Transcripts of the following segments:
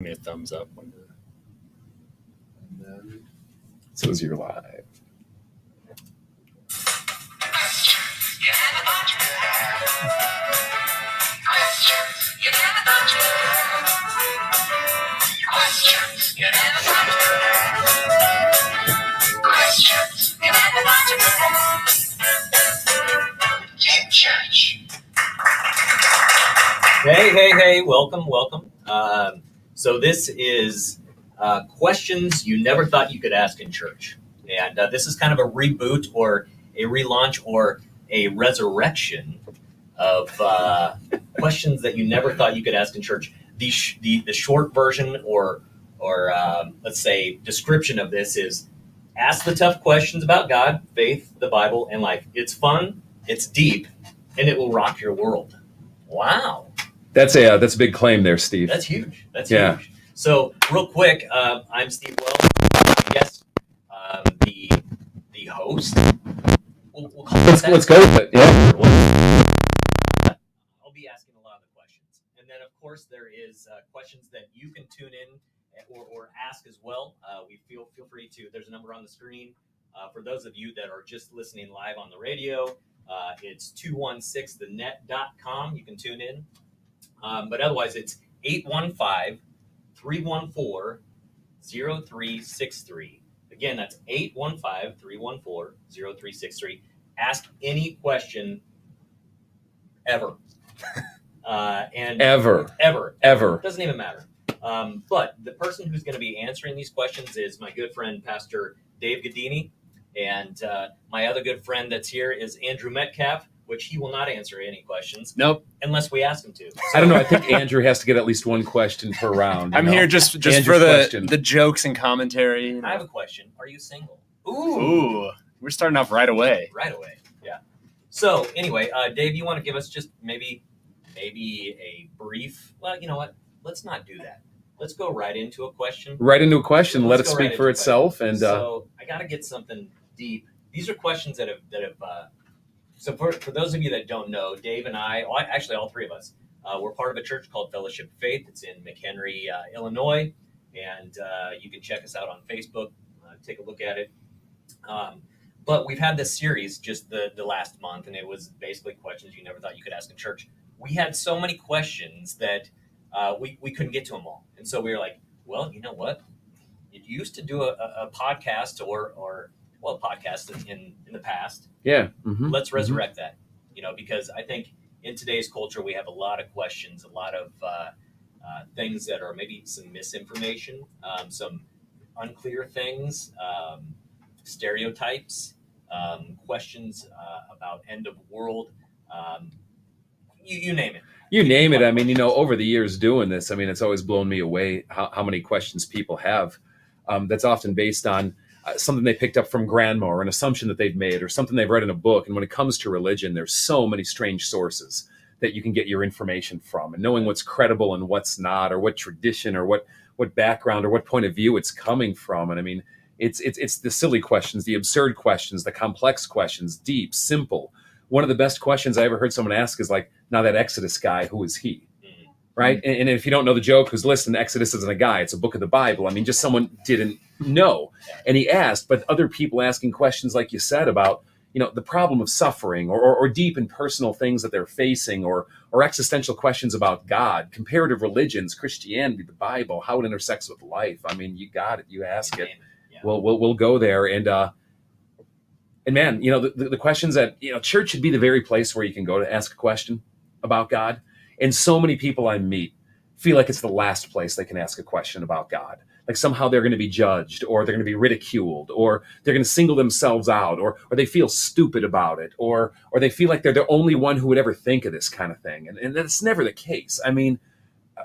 Give me a thumbs up. And then, so you're live. Hey, welcome. So this is questions you never thought you could ask in church. And this is kind of a reboot or a relaunch or a resurrection of questions that you never thought you could ask in church. The short version or let's say description of this is ask the tough questions about God, faith, the Bible, and life. It's fun, it's deep, and it will rock your world. Wow. That's a big claim there, Steve. That's huge. Huge. So real quick, I'm Steve Wells. Yes, the host. We'll call let's go with it. Yeah. I'll be asking a lot of the questions, and then of course there is questions that you can tune in or ask as well. We feel free to. There's a number on the screen for those of you that are just listening live on the radio. It's 216thenet.com. You can tune in. But otherwise, it's 815-314-0363. Again, that's 815-314-0363. Ask any question ever. And Ever. It doesn't even matter. But the person who's going to be answering these questions is my good friend, Pastor David Gaddini. And my other good friend that's here is Andrew Metcalf, which he will not answer any questions. Nope. Unless we ask him to. So, I don't know. I think Andrew has to get at least one question per round. I'm here just for the jokes and commentary. You know. I have a question. Are you single? Ooh. We're starting off right away. Yeah. So anyway, Dave, you want to give us just maybe a brief, well, you know what? Let's not do that. Let's go right into a question. Let it speak for itself. And so I got to get something deep. These are questions that have so for those of you that don't know, Dave and I, actually all three of us, we're part of a church called Fellowship of Faith. It's in McHenry, Illinois, and you can check us out on Facebook, take a look at it. But we've had this series just the last month, and it was basically questions you never thought you could ask in church. We had so many questions that we couldn't get to them all. And so we were like, well, you know what? You used to do a podcast or podcast in the past. Yeah. Mm-hmm. Let's resurrect that, because I think in today's culture, we have a lot of questions, a lot of things that are maybe some misinformation, some unclear things, stereotypes, questions about end of world, you name it. You name it. I mean, over the years doing this, I mean, it's always blown me away how many questions people have. That's often based on something they picked up from grandma or an assumption that they've made or something they've read in a book. And when it comes to religion, there's so many strange sources that you can get your information from, and knowing what's credible and what's not, or what tradition or what background or what point of view it's coming from. And I mean, it's the silly questions, the absurd questions, the complex questions, deep, simple. One of the best questions I ever heard someone ask is like, now that Exodus guy, who is he? Right? And if you don't know the joke, who's listening, Exodus isn't a guy, it's a book of the Bible. I mean, just someone didn't know. And he asked, but other people asking questions, like you said, about, the problem of suffering or deep and personal things that they're facing or existential questions about God, comparative religions, Christianity, the Bible, how it intersects with life. I mean, you got it. You ask it. Yeah. We'll go there. And man, the questions that, church should be the very place where you can go to ask a question about God. And so many people I meet feel like it's the last place they can ask a question about God. Like somehow they're going to be judged, or they're going to be ridiculed, or they're going to single themselves out, or they feel stupid about it, or they feel like they're the only one who would ever think of this kind of thing. And that's never the case. I mean,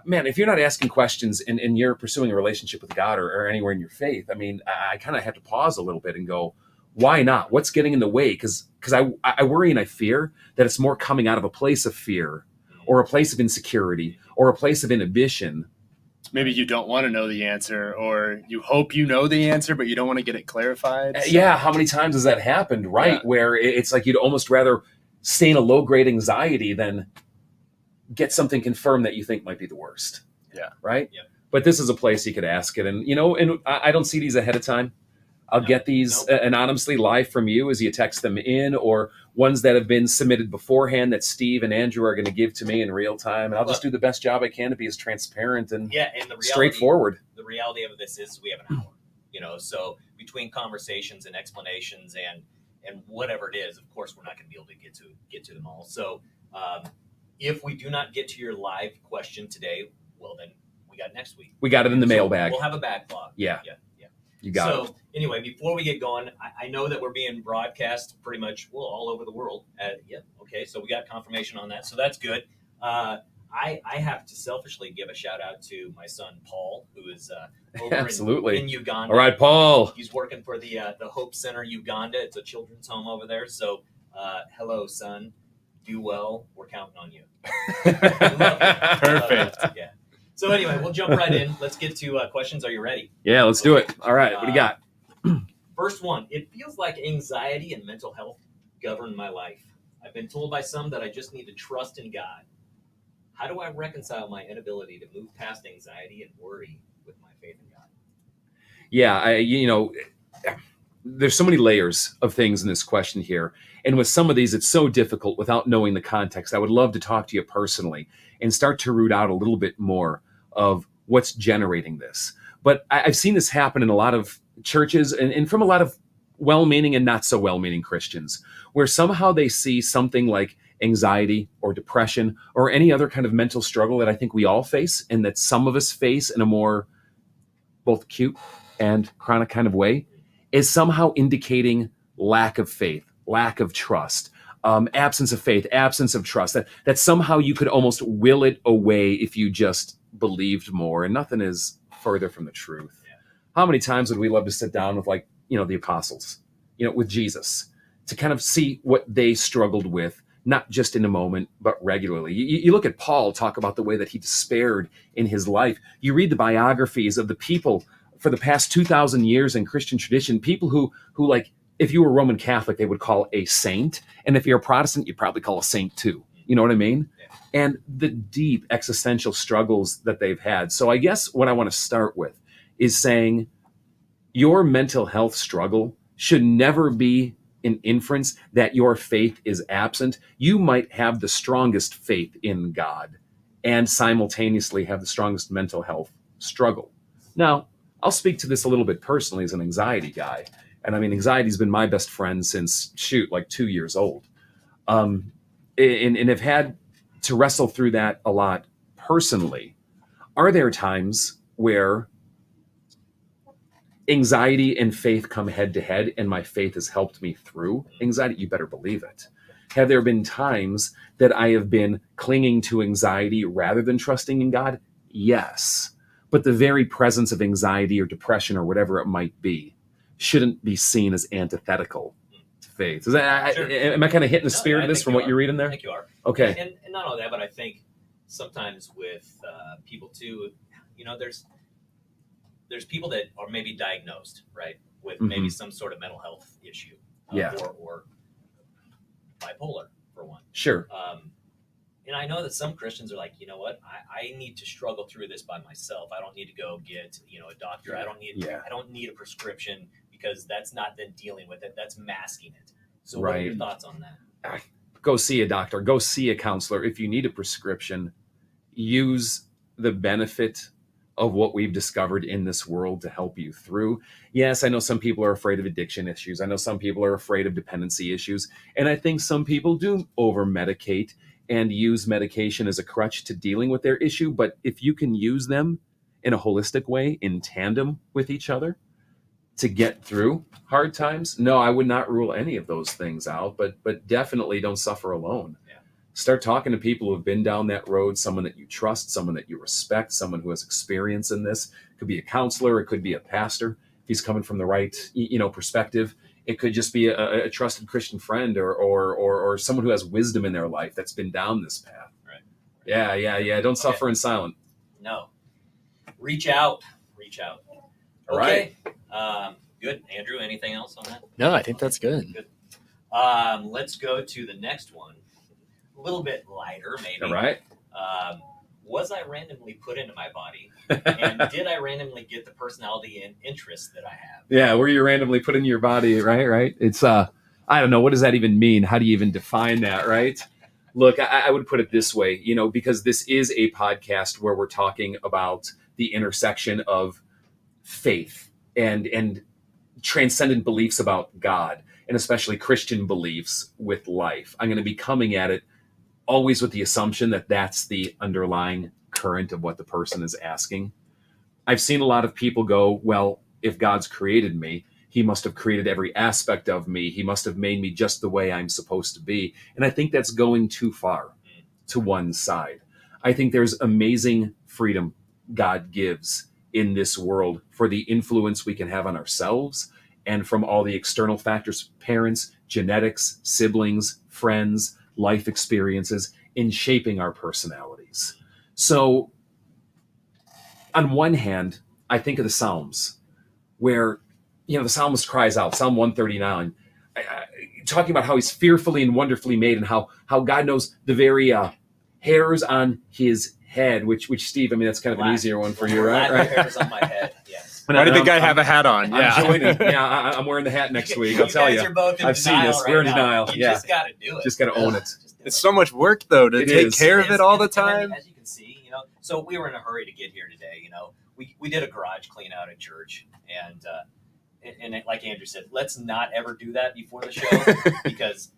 man, if you're not asking questions and you're pursuing a relationship with God or anywhere in your faith, I mean, I kind of have to pause a little bit and go, why not? What's getting in the way? Because I worry and I fear that it's more coming out of a place of fear, or a place of insecurity, or a place of inhibition. Maybe you don't want to know the answer, or you hope you know the answer, but you don't want to get it clarified. So. Yeah, how many times has that happened, right? Yeah. Where it's like you'd almost rather stay in a low-grade anxiety than get something confirmed that you think might be the worst. Yeah. Right? Yeah. But this is a place you could ask it. And, and I don't see these ahead of time. I'll get these anonymously live from you as you text them in, or ones that have been submitted beforehand that Steve and Andrew are going to give to me in real time. And I'll just do the best job I can to be as transparent and straightforward. The reality of this is we have an hour, so between conversations and explanations and whatever it is, of course, we're not going to be able to get to them all. So if we do not get to your live question today, well, then we got next week. We got it in the mailbag. We'll have a backlog. Yeah. You got it. So anyway, before we get going, I know that we're being broadcast pretty much all over the world. Okay, so we got confirmation on that, so that's good. I have to selfishly give a shout out to my son Paul, who is over in Uganda. All right, Paul. He's working for the Hope Center Uganda. It's a children's home over there. So hello, son. Do well. We're counting on you. Perfect. Yeah. So anyway, we'll jump right in. Let's get to questions. Are you ready? Yeah, let's do it. All right, what do you got? First one. It feels like anxiety and mental health govern my life. I've been told by some that I just need to trust in God. How do I reconcile my inability to move past anxiety and worry with my faith in God? Yeah, there's so many layers of things in this question here. And with some of these, it's so difficult without knowing the context. I would love to talk to you personally and start to root out a little bit more of what's generating this. But I've seen this happen in a lot of churches and from a lot of well-meaning and not so well-meaning Christians, where somehow they see something like anxiety or depression or any other kind of mental struggle that I think we all face and that some of us face in a more both acute and chronic kind of way, is somehow indicating lack of faith, lack of trust, absence of faith, absence of trust, that somehow you could almost will it away if you just believed more. And nothing is further from the truth. Yeah. How many times would we love to sit down with the apostles, with Jesus, to kind of see what they struggled with, not just in a moment, but regularly. You look at Paul, talk about the way that he despaired in his life. You read the biographies of the people for the past 2,000 years in Christian tradition, people who like, if you were Roman Catholic, they would call a saint. And if you're a Protestant, you'd probably call a saint too. You know what I mean? Yeah. And the deep existential struggles that they've had. So I guess what I want to start with is saying your mental health struggle should never be an inference that your faith is absent. You might have the strongest faith in God and simultaneously have the strongest mental health struggle. Now, I'll speak to this a little bit personally as an anxiety guy. And I mean, anxiety's been my best friend since, 2 years old. And have had to wrestle through that a lot personally. Are there times where anxiety and faith come head to head and my faith has helped me through anxiety? You better believe it. Have there been times that I have been clinging to anxiety rather than trusting in God? Yes. But the very presence of anxiety or depression or whatever it might be shouldn't be seen as antithetical to faith. Sure. Am I kind of hitting the spirit of this from what you're reading there? I think you are. Okay. And not only that, but I think sometimes with people too, there's people that are maybe diagnosed, right, with maybe some sort of mental health issue, or bipolar for one. Sure. And I know that some Christians are like, you know what, I need to struggle through this by myself. I don't need to go get a doctor. I don't need a prescription, because that's not then dealing with it. That's masking it. So what are your thoughts on that? Go see a doctor. Go see a counselor. If you need a prescription, use the benefit of what we've discovered in this world to help you through. Yes, I know some people are afraid of addiction issues. I know some people are afraid of dependency issues. And I think some people do over-medicate and use medication as a crutch to dealing with their issue. But if you can use them in a holistic way, in tandem with each other, to get through hard times, no, I would not rule any of those things out, but definitely don't suffer alone. Yeah. Start talking to people who have been down that road, someone that you trust, someone that you respect, someone who has experience in this. It could be a counselor, it could be a pastor, if he's coming from the right, perspective. It could just be a trusted Christian friend or someone who has wisdom in their life that's been down this path. Right. Yeah. Don't suffer in silence. No. Reach out. All right. Good. Andrew, anything else on that? No, I think that's good. Let's go to the next one. A little bit lighter, maybe. All right. was I randomly put into my body? And did I randomly get the personality and interests that I have? Yeah, were you randomly put in your body, right? It's I don't know, what does that even mean? How do you even define that, right? Look, I would put it this way, because this is a podcast where we're talking about the intersection of faith and transcendent beliefs about God, and especially Christian beliefs with life. I'm going to be coming at it always with the assumption that that's the underlying current of what the person is asking. I've seen a lot of people go, well, if God's created me, he must have created every aspect of me. He must have made me just the way I'm supposed to be. And I think that's going too far to one side. I think there's amazing freedom God gives in this world for the influence we can have on ourselves and from all the external factors, parents, genetics, siblings, friends, life experiences, in shaping our personalities. So on one hand, I think of the Psalms where, the psalmist cries out, Psalm 139, talking about how he's fearfully and wonderfully made and how God knows the very hairs on his head, which Steve, that's kind of an easier one for you, right? Hairs on my head, yes. Why did the guy have a hat on? Yeah, I'm wearing the hat next week. I'll tell you. Guys are both in I've seen this. right We're in now. denial. You just got to do it. Just got to own it. It's so much work though to take care of it all the time. As you can see, so we were in a hurry to get here today. We did a garage clean out at church, and like Andrew said, let's not ever do that before the show because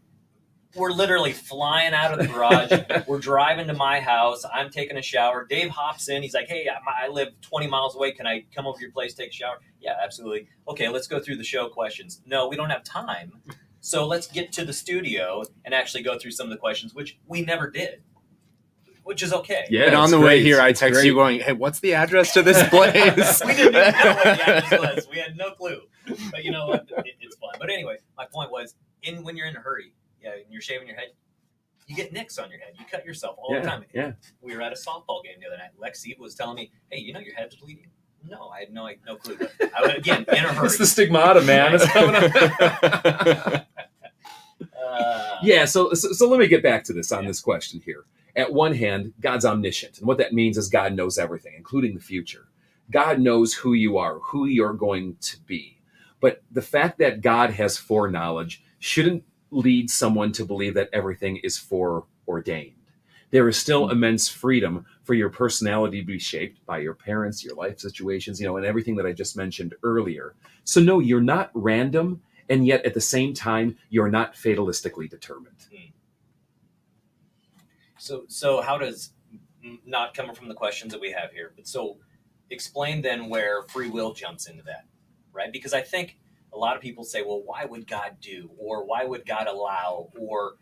we're literally flying out of the garage. We're driving to my house. I'm taking a shower. Dave hops in. He's like, hey, I live 20 miles away. Can I come over to your place, take a shower? Yeah, absolutely. Okay, let's go through the show questions. No, we don't have time. So let's get to the studio and actually go through some of the questions, which we never did, which is okay. Yeah, and on the way here, I text you going, hey, what's the address to this place? We didn't even know what the address was. We had no clue. But you know what? It's fun. But anyway, my point was, when you're in a hurry, and you're shaving your head, you get nicks on your head. You cut yourself all the time. Yeah. We were at a softball game the other night. Lexi was telling me, hey, your head's bleeding. No, I had no clue. But I was, again, in a hurry. It's the stigmata, man. It's coming up. So let me get back to this on this question here. At one hand, God's omniscient. And what that means is God knows everything, including the future. God knows who you are, who you're going to be. But the fact that God has foreknowledge shouldn't lead someone to believe that everything is foreordained. There is still immense freedom for your personality to be shaped by your parents, your life situations, and everything that I just mentioned earlier. So no, you're not random, and yet at the same time, you're not fatalistically determined. So how does, not coming from the questions that we have here, but so explain then where free will jumps into that, right? Because I think a lot of people say, well, why would God do, or why would God allow, or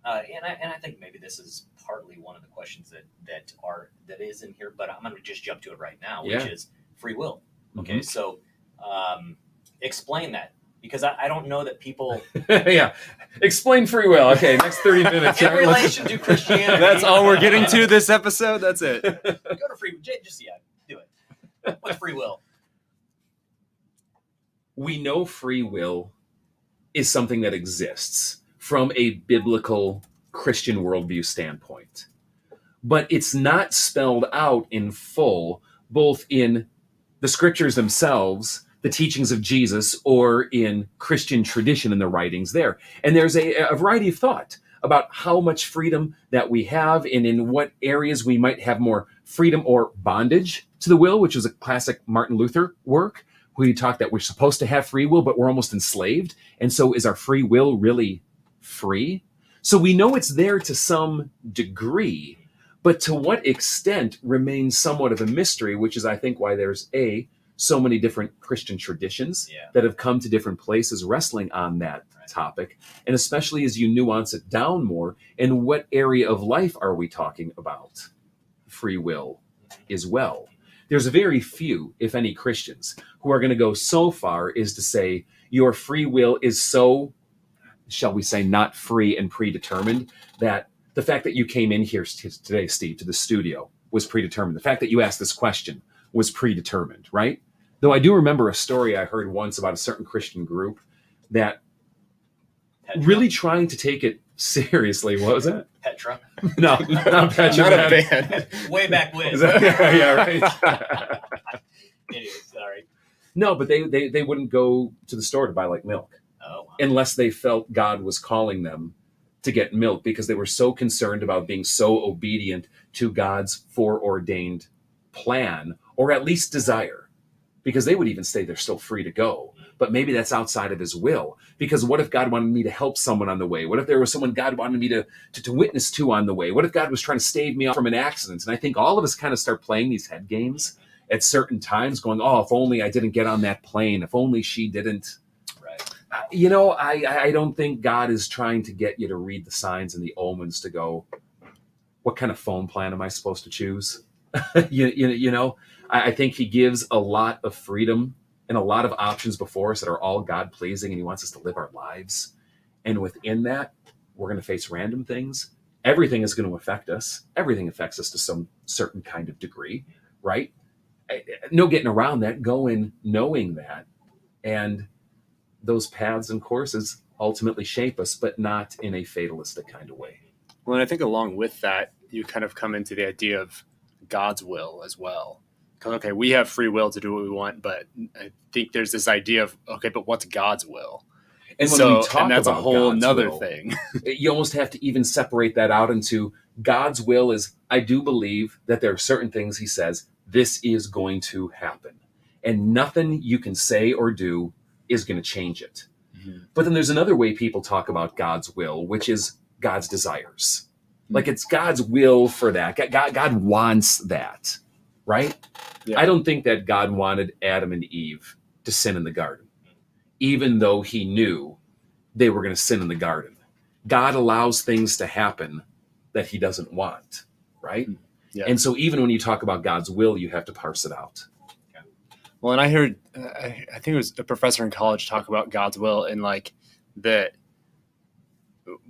and I think maybe this is partly one of the questions that is in here, but I'm going to just jump to it right now, which is free will. Okay, so explain that, because I don't know that people. Explain free will. Okay, next 30 minutes. In relation to Christianity. That's all we're getting to this episode. That's it. Go to free. Just do it. What's free will? We know free will is something that exists from a biblical Christian worldview standpoint. But it's not spelled out in full, both in the scriptures themselves, the teachings of Jesus, or in Christian tradition in the writings there. And there's a variety of thought about how much freedom that we have and in what areas we might have more freedom or bondage to the will, which is a classic Martin Luther work, where he talked that we're supposed to have free will, but we're almost enslaved. And so is our free will really free? So we know it's there to some degree, but to what extent remains somewhat of a mystery, which is, I think, why there's so many different Christian traditions that have come to different places wrestling on that topic. And especially as you nuance it down more, in what area of life are we talking about free will as well? There's very few, if any, Christians who are going to go so far as to say your free will is so, shall we say, not free and predetermined, that the fact that you came in here today, Steve, to the studio was predetermined. The fact that you asked this question was predetermined, right? Though I do remember a story I heard once about a certain Christian group that really trying to take it Seriously, what was it? Petra. No, not Petra. Not a Man. band. Way back when. Is that, yeah, right. Anyway, sorry. No, but they wouldn't go to the store to buy like milk Oh, wow. unless they felt God was calling them to get milk, because they were so concerned about being so obedient to God's foreordained plan, or at least desire. Because they would even say they're still free to go, but maybe that's outside of his will. Because what if God wanted me to help someone on the way? What if there was someone God wanted me to witness to on the way? What if God was trying to stave me off from an accident? And I think all of us kind of start playing these head games at certain times, going, oh, if only I didn't get on that plane, if only she didn't. Right. I don't think God is trying to get you to read the signs and the omens to go, what kind of phone plan am I supposed to choose? I think he gives a lot of freedom and a lot of options before us that are all God pleasing, and he wants us to live our lives. And within that, we're going to face random things. Everything is going to affect us. Everything affects us to some certain kind of degree, right? No getting around that. Go in knowing that. And those paths and courses ultimately shape us, but not in a fatalistic kind of way. Well, and I think along with that, you kind of come into the idea of God's will as well. Because, okay, we have free will to do what we want, but I think there's this idea of, okay, but what's God's will? And when So, we talk and that's a about whole God's nother will, thing. you almost have to even separate that out into God's will is, I do believe that there are certain things he says, this is going to happen. And nothing you can say or do is going to change it. Mm-hmm. But then there's another way people talk about God's will, which is God's desires. Like it's God's will for that. God wants that, right? Yeah. I don't think that God wanted Adam and Eve to sin in the garden, even though he knew they were going to sin in the garden. God allows things to happen that he doesn't want, right? Yeah. And so even when you talk about God's will, you have to parse it out. Well, and I heard, I think it was a professor in college talk about God's will, and like that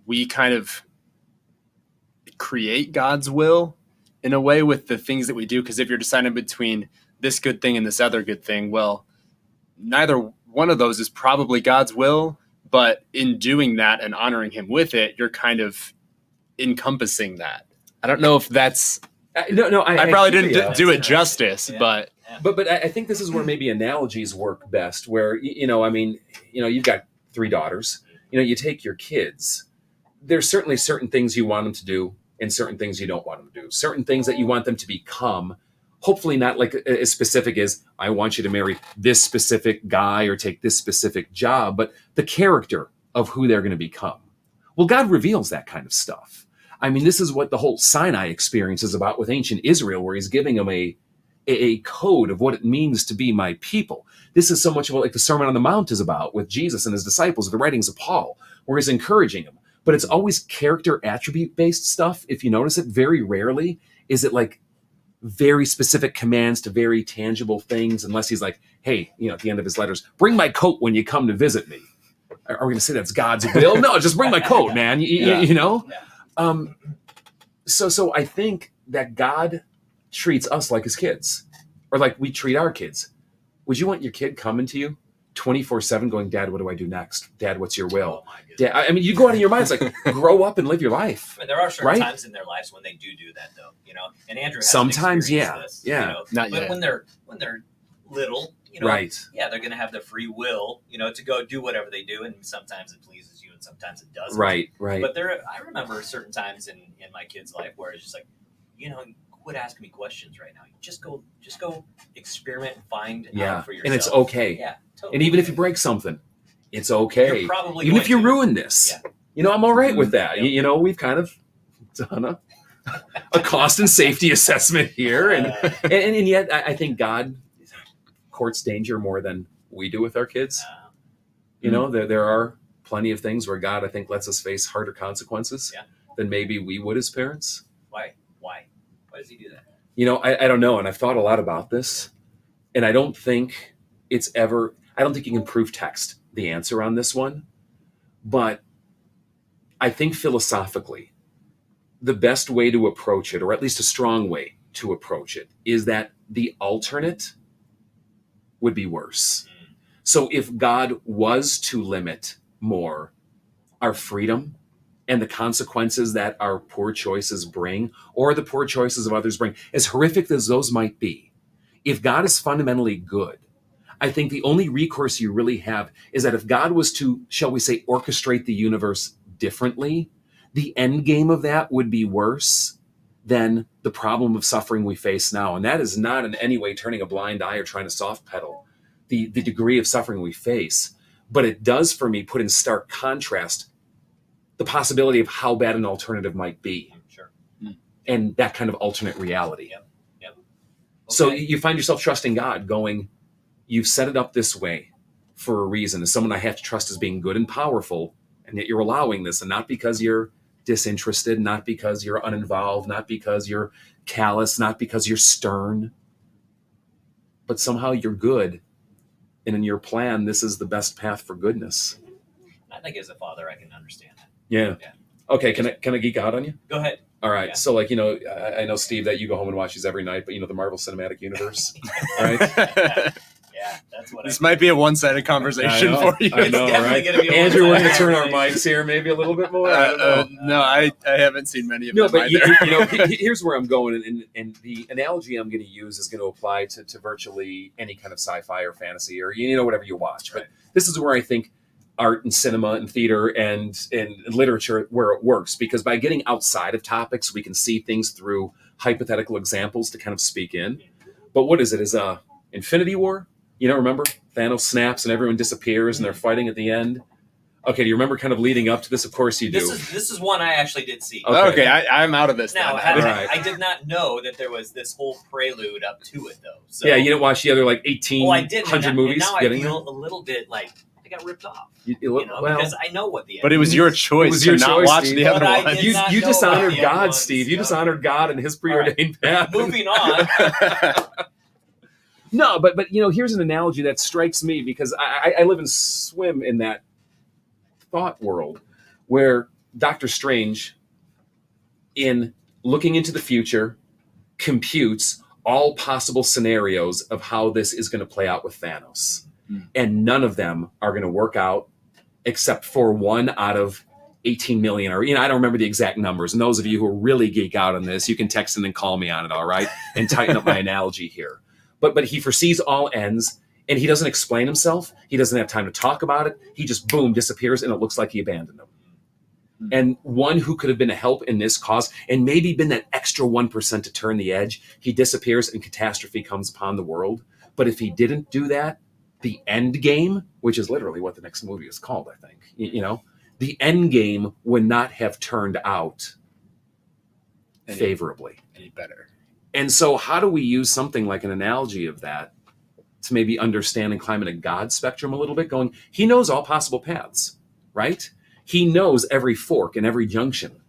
we kind of create God's will in a way with the things that we do. Because if you're deciding between this good thing and this other good thing, well, neither one of those is probably God's will, but in doing that and honoring him with it, you're kind of encompassing that. I don't know if that's, No, I probably hear didn't ya. do it That's justice, interesting. but But I think this is where maybe analogies work best, where, you've got 3 daughters, you take your kids, there's certainly certain things you want them to do and certain things you don't want them to do, certain things that you want them to become, hopefully not like as specific as I want you to marry this specific guy or take this specific job, but the character of who they're going to become. Well, God reveals that kind of stuff. I mean, this is what the whole Sinai experience is about with ancient Israel, where he's giving them a code of what it means to be my people. This is so much of what like the Sermon on the Mount is about with Jesus and his disciples, the writings of Paul, where he's encouraging them. But it's always character attribute based stuff. If you notice it, very rarely is it like very specific commands to very tangible things, unless he's like, hey, at the end of his letters, bring my coat when you come to visit me. Are we going to say that's God's will? No, just bring my coat, man. So I think that God treats us like his kids, or like we treat our kids. Would you want your kid coming to you 24/7 going, Dad, what do I do next? Dad, what's your will? Oh my goodness. Dad, I mean, you go out of your mind, it's like, grow up and live your life. But there are certain Right? times in their lives when they do that, though. And Andrew has Sometimes, experienced yeah, this, Not but yet. when they're little, Right. yeah, they're going to have the free will, to go do whatever they do, and sometimes it pleases you, and sometimes it doesn't. Right. But I remember certain times in my kid's life where it's just like, quit asking me questions right now. Just go experiment and find out for yourself. And it's okay. Yeah, totally. And even if you break something, it's okay. You're probably even going if you to. ruin this, I'm all right with that. Yep. We've kind of done a cost and safety assessment here, and yet I think God courts danger more than we do with our kids. There are plenty of things where God, I think, lets us face harder consequences than maybe we would as parents. Why? Why does he do that? I don't know, and I've thought a lot about this, and I don't think you can prove text the answer on this one, but I think philosophically, the best way to approach it, or at least a strong way to approach it, is that the alternate would be worse. So if God was to limit more our freedom and the consequences that our poor choices bring, or the poor choices of others bring, as horrific as those might be, if God is fundamentally good, I think the only recourse you really have is that if God was to, shall we say, orchestrate the universe differently, the end game of that would be worse than the problem of suffering we face now. And that is not in any way turning a blind eye or trying to soft pedal the degree of suffering we face. But it does, for me, put in stark contrast the possibility of how bad an alternative might be. Sure. And that kind of alternate reality. Yep. Okay. So you find yourself trusting God, going, you've set it up this way for a reason, as someone I have to trust as being good and powerful, and yet you're allowing this, and not because you're disinterested, not because you're uninvolved, not because you're callous, not because you're stern, but somehow you're good, and in your plan, this is the best path for goodness. I think as a father, I can understand that. Yeah. Okay, can I geek out on you? Go ahead. All right. Yeah. So, like, I know, Steve, that you go home and watch these every night, but the Marvel Cinematic Universe, right? Yeah, that's what This might be a one-sided conversation for you. I know, right? Andrew, we're going to turn our mics here maybe a little bit more. I don't know. No, I haven't seen many of them. No, but either. here's where I'm going, and the analogy I'm going to use is going to apply to virtually any kind of sci-fi or fantasy or whatever you watch. Right. But this is where I think art and cinema and theater and literature, where it works, because by getting outside of topics, we can see things through hypothetical examples to kind of speak in. But what is it? Is Infinity War? Remember Thanos snaps and everyone disappears and they're fighting at the end. Okay, do you remember kind of leading up to this? Of course you do. This is one I actually did see. Okay, I'm out of this now. now. I did not know that there was this whole prelude up to it, though. So, yeah, you didn't watch the other 1,800 movies. And now I feel a little bit like I got ripped off. Because I know what the end But it was your choice to not watch the other one. You dishonored God, Steve. You dishonored God and His preordained path. Moving on. No, but here's an analogy that strikes me, because I live and swim in that thought world where Doctor Strange, in looking into the future, computes all possible scenarios of how this is going to play out with Thanos. And none of them are going to work out except for one out of 18 million, or I don't remember the exact numbers. And those of you who really geek out on this, you can text in and call me on it, all right? And tighten up my analogy here. But he foresees all ends, and he doesn't explain himself. He doesn't have time to talk about it. He just, boom, disappears, and it looks like he abandoned him. And one who could have been a help in this cause, and maybe been that extra 1% to turn the edge, he disappears and catastrophe comes upon the world. But if he didn't do that, the end game, which is literally what the next movie is called, I think, the end game would not have turned out favorably. Any better. And so how do we use something like an analogy of that to maybe understand and climb in a God spectrum a little bit, going, he knows all possible paths, right? He knows every fork and every junction.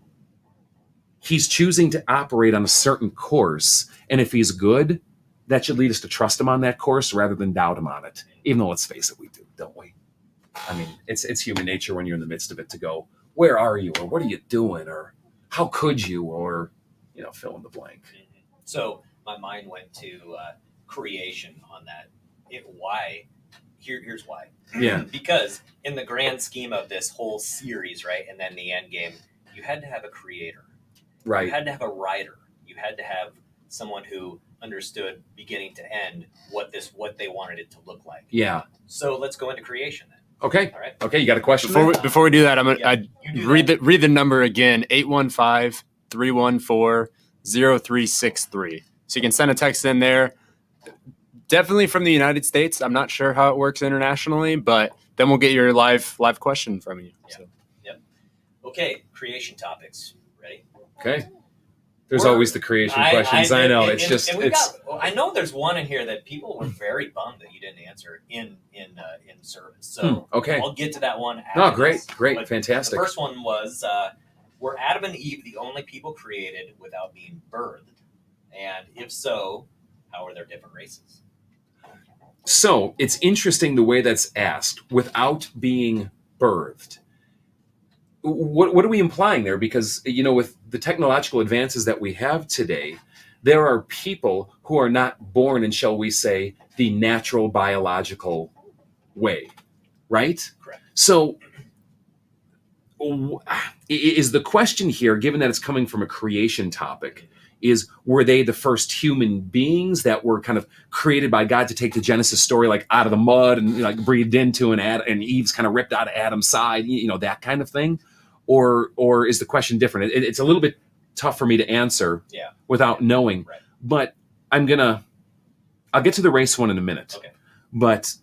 He's choosing to operate on a certain course. And if he's good, that should lead us to trust him on that course rather than doubt him on it. Even though, let's face it, we do, don't we? I mean, it's human nature when you're in the midst of it to go, where are you? Or what are you doing? Or how could you? Or, fill in the blank. So my mind went to creation on that. Why? Here's why. Yeah. Because in the grand scheme of this whole series, right, and then the end game, you had to have a creator. Right. You had to have a writer. You had to have someone who understood beginning to end what they wanted it to look like. Yeah. So let's go into creation then. Okay. All right. Okay. You got a question? Before we do that, I'd read the number again, 815-314-0363. So you can send a text in there. Definitely from the United States. I'm not sure how it works internationally, but then we'll get your live question from you. Yeah. So. Yep. Okay. Creation topics. Ready? Okay. There's always the creation questions. I know. I know there's one in here that people were very bummed that you didn't answer in service. So okay. I'll get to that one. Great, But fantastic. The first one was, were Adam and Eve the only people created without being birthed? And if so, how are there different races? So it's interesting the way that's asked, without being birthed. What are we implying there? Because, with the technological advances that we have today, there are people who are not born in, shall we say, the natural biological way, right? Correct. So is the question here, given that it's coming from a creation topic, is were they the first human beings that were kind of created by God to take the Genesis story like out of the mud and like breathed into, and Eve's kind of ripped out of Adam's side, that kind of thing? Or is the question different? It's a little bit tough for me to answer without knowing, Right. but I'll get to the race one in a minute. Okay. But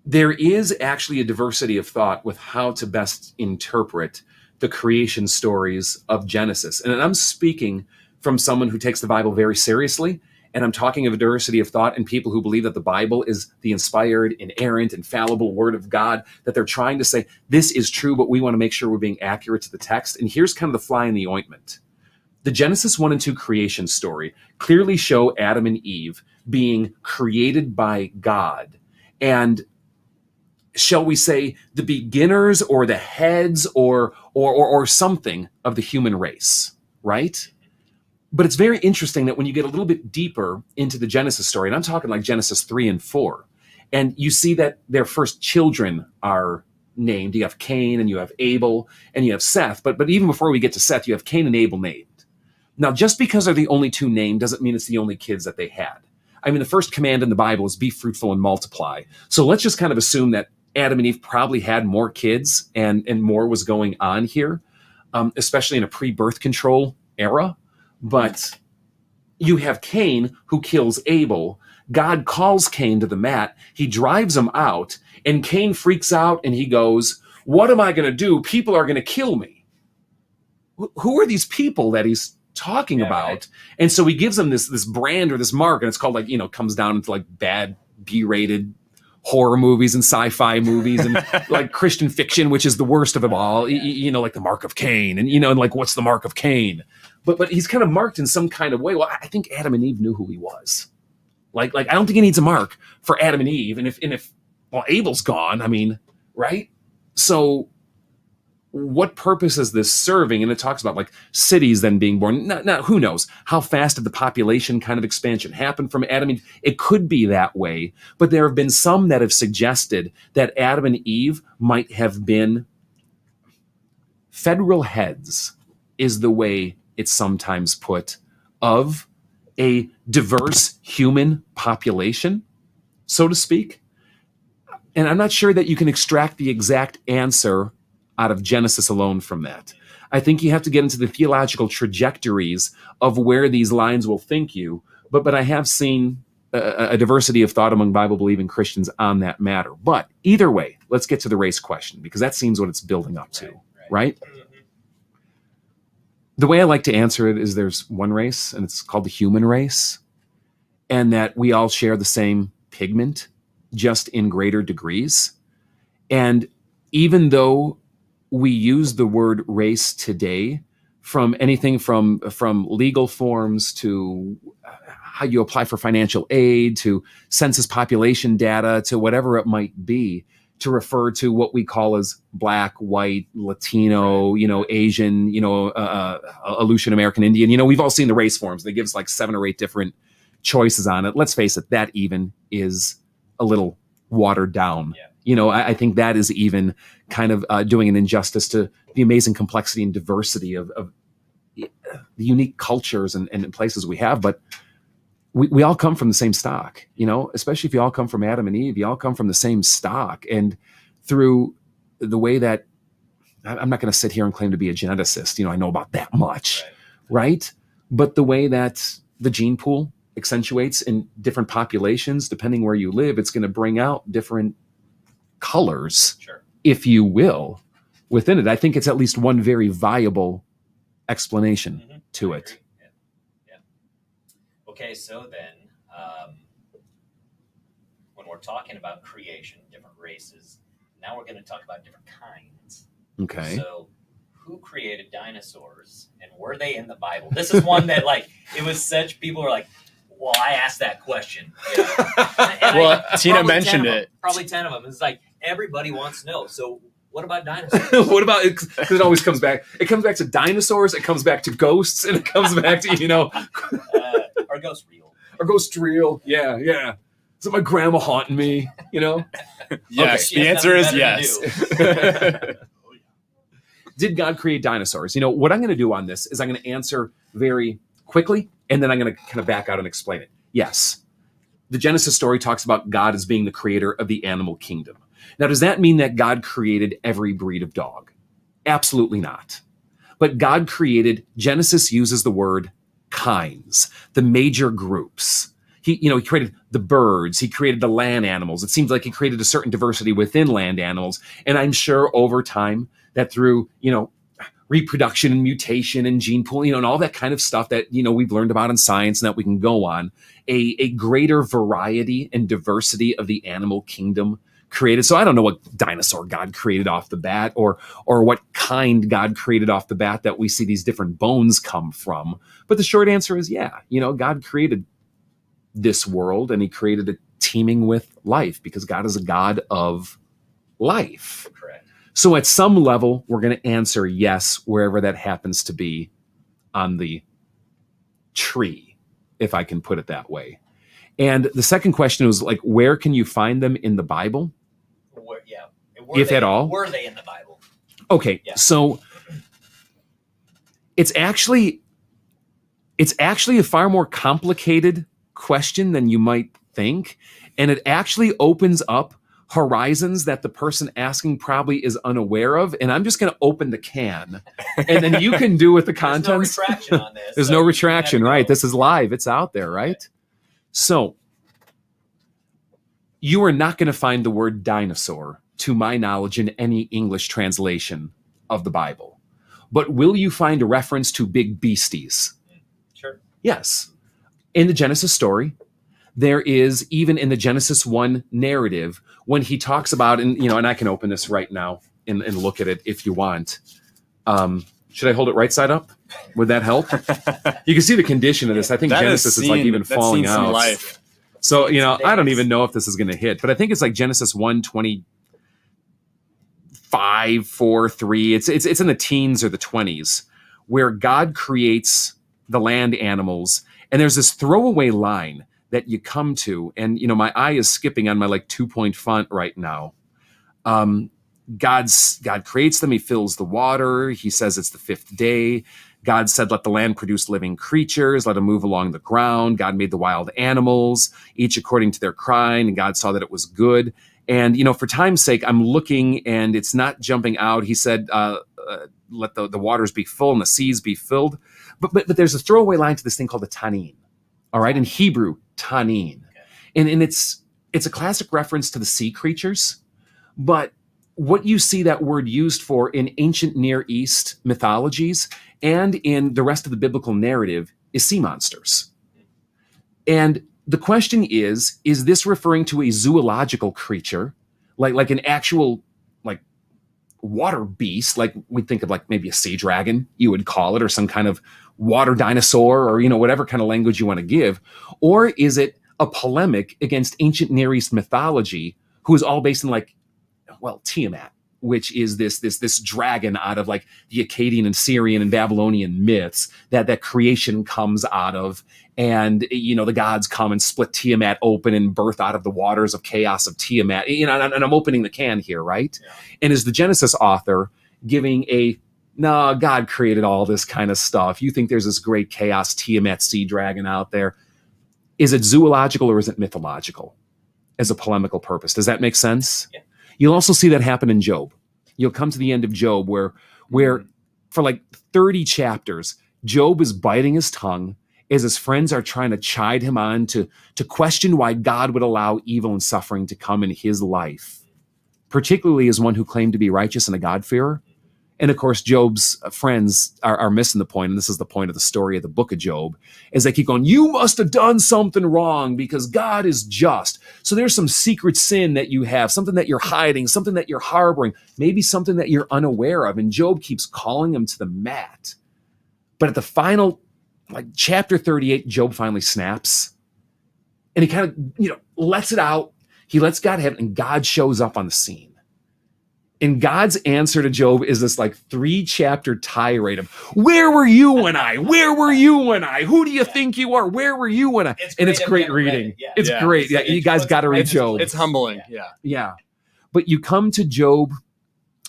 there is actually a diversity of thought with how to best interpret the creation stories of Genesis. And I'm speaking from someone who takes the Bible very seriously, and I'm talking of a diversity of thought and people who believe that the Bible is the inspired, inerrant, infallible Word of God, that they're trying to say, this is true, but we want to make sure we're being accurate to the text. And here's kind of the fly in the ointment. The Genesis 1 and 2 creation story clearly show Adam and Eve being created by God. And shall we say the beginners or the heads or something of the human race, right? But it's very interesting that when you get a little bit deeper into the Genesis story, and I'm talking like Genesis 3 and 4, and you see that their first children are named. You have Cain and you have Abel and you have Seth. But even before we get to Seth, you have Cain and Abel named. Now, just because they're the only two named doesn't mean it's the only kids that they had. I mean, the first command in the Bible is be fruitful and multiply. So let's just kind of assume that Adam and Eve probably had more kids and more was going on here, especially in a pre-birth control era. But you have Cain who kills Abel. God calls Cain to the mat. He drives him out, and Cain freaks out and he goes, what am I going to do? People are going to kill me. Who are these people that he's talking about? Right. And so he gives them this brand or this mark, and it's called comes down into like bad B-rated horror movies and sci-fi movies and like Christian fiction, which is the worst of them all, like the mark of Cain and like, what's the mark of Cain? But he's kind of marked in some kind of way. Well, I think Adam and Eve knew who he was. Like I don't think he needs a mark for Adam and Eve. And if Abel's gone, I mean, right? So what purpose is this serving? And it talks about like cities then being born. Now, who knows how fast did the population kind of expansion happen from Adam and Eve? It could be that way, but there have been some that have suggested that Adam and Eve might have been federal heads, is the way it's sometimes put, of a diverse human population, so to speak. And I'm not sure that you can extract the exact answer out of Genesis alone from that. I think you have to get into the theological trajectories of where these lines will think you, but I have seen a diversity of thought among Bible-believing Christians on that matter. But either way, let's get to the race question, because that seems what it's building up to, right? The way I like to answer it is there's one race, and it's called the human race, and that we all share the same pigment, just in greater degrees. And even though we use the word race today, from anything from legal forms to how you apply for financial aid to census population data to whatever it might be, to refer to what we call as Black, white, Latino, Asian, Aleutian American Indian. We've all seen the race forms. They give us like 7 or 8 different choices on it. Let's face it, that even is a little watered down. Yeah. I think that is even kind of doing an injustice to the amazing complexity and diversity of the unique cultures and places we have. But we all come from the same stock, especially if you all come from Adam and Eve, you all come from the same stock. And through the way that, I'm not going to sit here and claim to be a geneticist, I know about that much, right? But the way that the gene pool accentuates in different populations, depending where you live, it's going to bring out different colors, if you will, within it. I think it's at least one very viable explanation to it. Okay, so then when we're talking about creation, different races, now we're going to talk about different kinds. Okay. So who created dinosaurs, and were they in the Bible? This is one that it was such, people were like, well, I asked that question. Well, Tina mentioned it. Probably 10 of them. It's like everybody wants to know. So what about dinosaurs? What about it? Because it always comes back. It comes back to dinosaurs. It comes back to ghosts, and it comes back to Are ghosts real? Are ghosts real? Yeah. Is it my grandma haunting me? Yes. Okay. The answer is yes. Did God create dinosaurs? What I'm going to do on this is I'm going to answer very quickly, and then I'm going to kind of back out and explain it. Yes, the Genesis story talks about God as being the creator of the animal kingdom. Now, does that mean that God created every breed of dog? Absolutely not. But God created, Genesis uses the word kinds, the major groups. He created the birds. He created the land animals. It seems like he created a certain diversity within land animals. And I'm sure over time that through, reproduction and mutation and gene pool, and all that kind of stuff that, we've learned about in science and that we can go on, a greater variety and diversity of the animal kingdom created. So I don't know what dinosaur God created off the bat or what kind God created off the bat that we see these different bones come from. But the short answer is, God created this world, and he created it teeming with life because God is a God of life. Correct. So at some level, we're going to answer yes, wherever that happens to be on the tree, if I can put it that way. And the second question was where can you find them in the Bible? If at all. Were they in the Bible? Okay, yeah. So it's actually a far more complicated question than you might think, and it actually opens up horizons that the person asking probably is unaware of. And I'm just going to open the can, and then you can do with the contents. There's no retraction on this. There's no retraction, right? This is live. It's out there, right? Okay. So you are not going to find the word dinosaur, to my knowledge, in any English translation of the Bible. But will you find a reference to big beasties? Sure. Yes. In the Genesis story, there is, even in the Genesis 1 narrative, when he talks about, and I can open this right now and look at it if you want. Should I hold it right side up? Would that help? You can see the condition of this. I think Genesis is even falling out. Life. So, I don't even know if this is going to hit, but I think it's Genesis 1:25, 4, 3. It's in the teens or the 20s, where God creates the land animals. And there's this throwaway line that you come to, and my eye is skipping on my 2-point font right now. God creates them. He fills the water. He says it's the 5th day. God said, let the land produce living creatures, let them move along the ground. God made the wild animals, each according to their kind, and God saw that it was good. And, for time's sake, I'm looking, and it's not jumping out. He said, let the waters be full and the seas be filled. But there's a throwaway line to this thing called the tanin. All right, in Hebrew, tanin. Okay. And it's a classic reference to the sea creatures. But what you see that word used for in ancient Near East mythologies and in the rest of the biblical narrative is sea monsters. And the question is this referring to a zoological creature, like an actual water beast, like we think of maybe a sea dragon, you would call it, or some kind of water dinosaur, or whatever kind of language you want to give? Or is it a polemic against ancient Near East mythology, who is all based in Tiamat, which is this dragon out of the Akkadian and Syrian and Babylonian myths that creation comes out of, and the gods come and split Tiamat open and birth out of the waters of chaos of Tiamat. And I'm opening the can here, right? Yeah. And is the Genesis author giving no, God created all this kind of stuff. You think there's this great chaos Tiamat sea dragon out there? Is it zoological or is it mythological as a polemical purpose? Does that make sense? Yeah. You'll also see that happen in Job. You'll come to the end of Job where for 30 chapters, Job is biting his tongue as his friends are trying to chide him on to question why God would allow evil and suffering to come in his life, particularly as one who claimed to be righteous and a God-fearer. And of course, Job's friends are missing the point, and this is the point of the story of the book of Job, is they keep going, you must have done something wrong because God is just. So there's some secret sin that you have, something that you're hiding, something that you're harboring, maybe something that you're unaware of. And Job keeps calling him to the mat. But at the final, chapter 38, Job finally snaps. And he kind of, lets it out. He lets God have it, and God shows up on the scene. And God's answer to Job is this 3-chapter tirade of, where were you when I? Where were you when I? Who do you think you are? Where were you when I? It's great reading. Yeah. It's great. Yeah, you guys got to read Job. It's humbling. Yeah. But you come to Job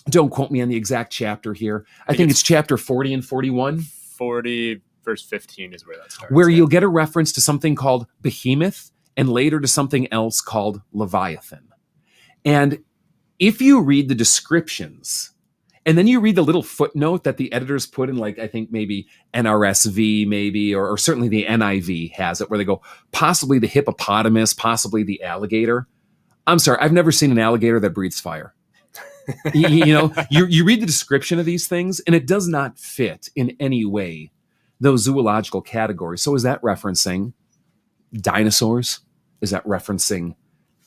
Don't quote me on the exact chapter here. I think it's chapter 40 and 41. 40 verse 15 is where that starts. Where you'll get a reference to something called behemoth and later to something else called Leviathan. And if you read the descriptions and then you read the little footnote that the editors put in, like, I think maybe NRSV, maybe, or certainly the NIV has it, where they go, possibly the hippopotamus, possibly the alligator. I'm sorry, I've never seen an alligator that breathes fire. You read the description of these things, and it does not fit in any way those zoological categories. So is that referencing dinosaurs? Is that referencing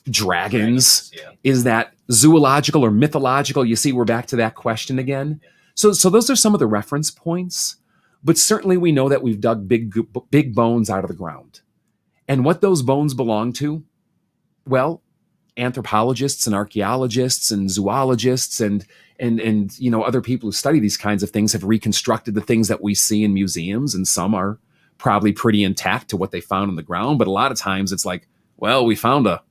dragons? Yeah. Is that zoological or mythological? You see, we're back to that question again. So those are some of the reference points, but certainly we know that we've dug big bones out of the ground. And what those bones belong to, well, anthropologists and archaeologists and zoologists and other people who study these kinds of things have reconstructed the things that we see in museums, and some are probably pretty intact to what they found in the ground. But a lot of times it's like, well, we found a